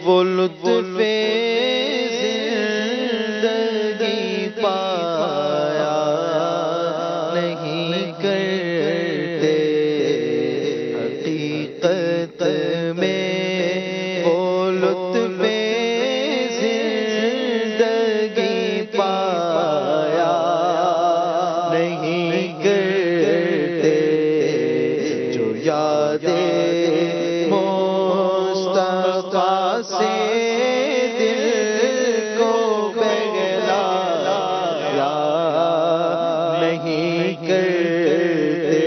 وہ لطف زندگی پایا نہیں کرتے، حقیقت میں وہ لطف زندگی پایا نہیں کرتے، جو یادیں مصطفیٰ سے دل کو بہلایا نہیں کرتے،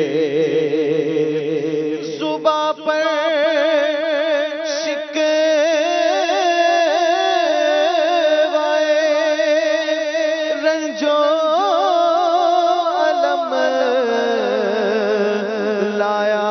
صبح پر شکوائے رنج و الم لایا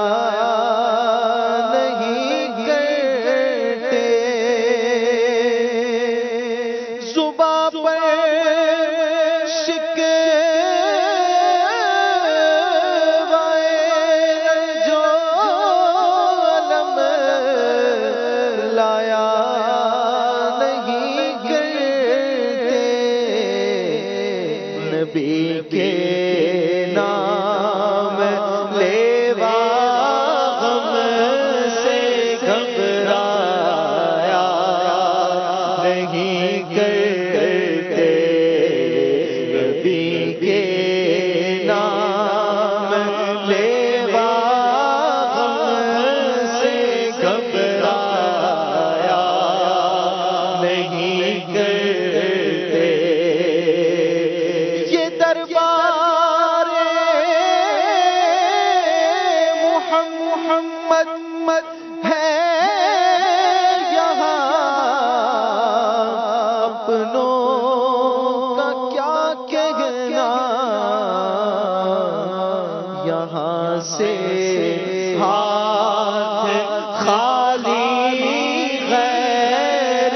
نبی کے نام لیوا غم سے گھبرایا نہیں کرتے، نبی کے نام لیوا غم سے گھبرایا نہیں کرتے، دربار محمد ہے یہاں، اپنوں کا کیا کہنا، یہاں سے ہاتھ خالی غیر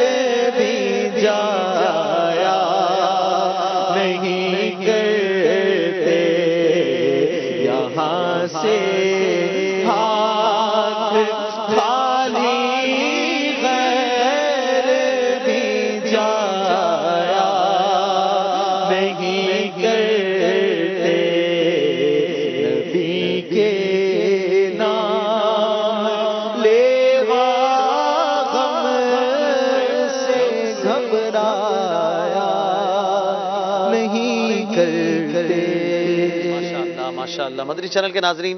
بھی جایا نہیں کرتے، یہاں سے ہاتھ خالی غیر بھی جایا نہیں کرتے، نبی کے نام لیوا غم سے گھبرایا نہیں کرتے۔ ماشاءاللہ ماشاءاللہ۔ مدنی چینل کے ناظرین،